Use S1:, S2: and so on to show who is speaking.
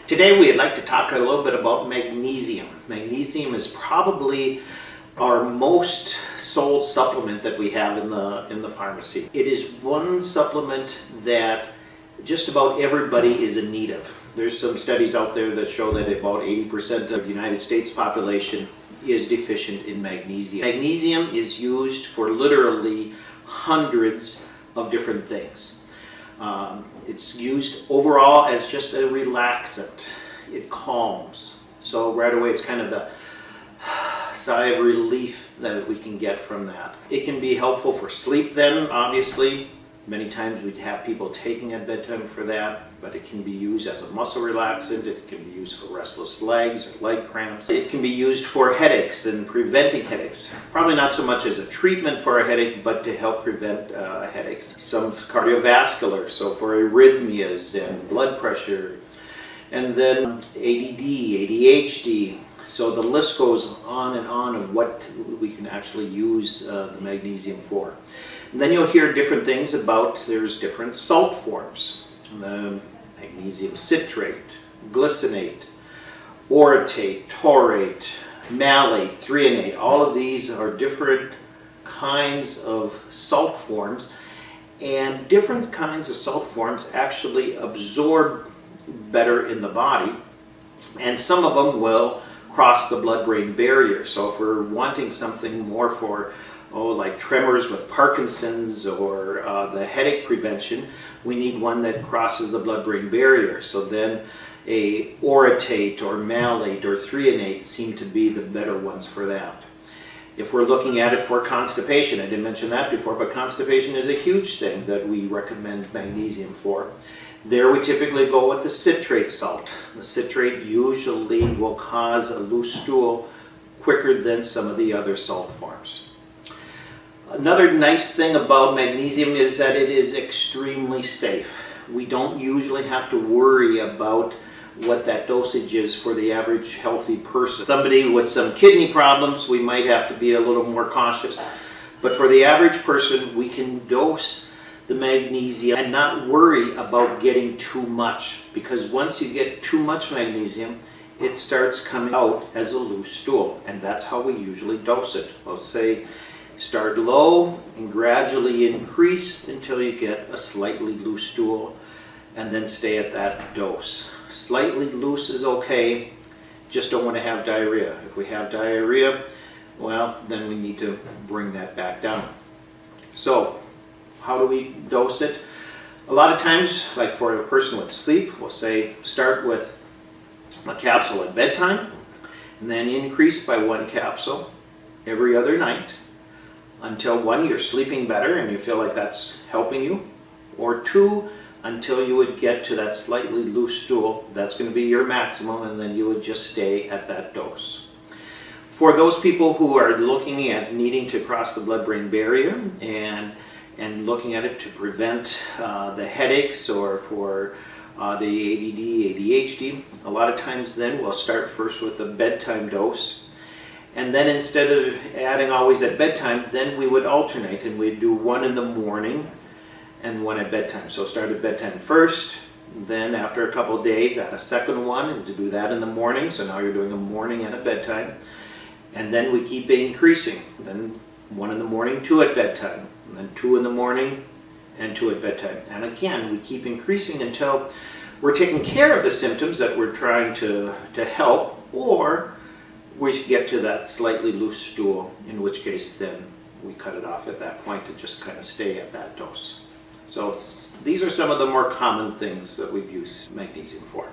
S1: Today we'd like to talk a little bit about magnesium. Magnesium is probably our most sold supplement that we have in the pharmacy. It is one supplement that just about everybody is in need of. There's some studies out there that show that about 80% of the United States population is deficient in magnesium. Magnesium is used for literally hundreds of different things. It's used overall as just a relaxant. It calms. So right away it's kind of the sigh of relief that we can get from that. It can be helpful for sleep then, obviously. Many times we'd have people taking at bedtime for that, but it can be used as a muscle relaxant. It can be used for restless legs or leg cramps. It can be used for headaches and preventing headaches. Probably not so much as a treatment for a headache, but to help prevent headaches. Some cardiovascular, so for arrhythmias and blood pressure. And then ADD, ADHD. So the list goes on and on of what we can actually use the magnesium for. And then you'll hear different things about there's different salt forms. Magnesium citrate, glycinate, orotate, taurate, malate, threonate. All of these are different kinds of salt forms, and different kinds of salt forms actually absorb better in the body, and some of them will cross the blood-brain barrier. So if we're wanting something more for like tremors with Parkinson's or the headache prevention, we need one that crosses the blood-brain barrier. So then a orotate or malate or threonate seem to be the better ones for that. If we're looking at it for constipation, I didn't mention that before, but constipation is a huge thing that we recommend magnesium for. There we typically go with the citrate salt. The citrate usually will cause a loose stool quicker than some of the other salt forms. Another nice thing about magnesium is that it is extremely safe. We don't usually have to worry about what that dosage is for the average healthy person. Somebody with some kidney problems, we might have to be a little more cautious. But for the average person, we can dose the magnesium and not worry about getting too much, because once you get too much magnesium, it starts coming out as a loose stool, and that's how we usually dose it. Let's say start low and gradually increase until you get a slightly loose stool, and then stay at that dose. Slightly loose is okay, just don't want to have diarrhea. If we have diarrhea, well, then we need to bring that back down. So how do we dose it? A lot of times, like for a person with sleep, we'll say start with a capsule at bedtime, and then increase by 1 capsule every other night until 1, you're sleeping better and you feel like that's helping you, or 2, until you would get to that slightly loose stool. That's going to be your maximum, and then you would just stay at that dose. For those people who are looking at needing to cross the blood-brain barrier and looking at it to prevent the headaches or for the ADD, ADHD, a lot of times then we'll start first with a bedtime dose. And then instead of adding always at bedtime, then we would alternate and we'd do 1 in the morning and 1 at bedtime. So start at bedtime first, then after a couple of days add a second one and to do that in the morning. So now you're doing a morning and a bedtime. And then we keep increasing. Then 1 in the morning, 2 at bedtime. And then 2 in the morning and 2 at bedtime. And again, we keep increasing until we're taking care of the symptoms that we're trying to help, or we get to that slightly loose stool, in which case then we cut it off at that point and just kind of stay at that dose. So these are some of the more common things that we've used magnesium for.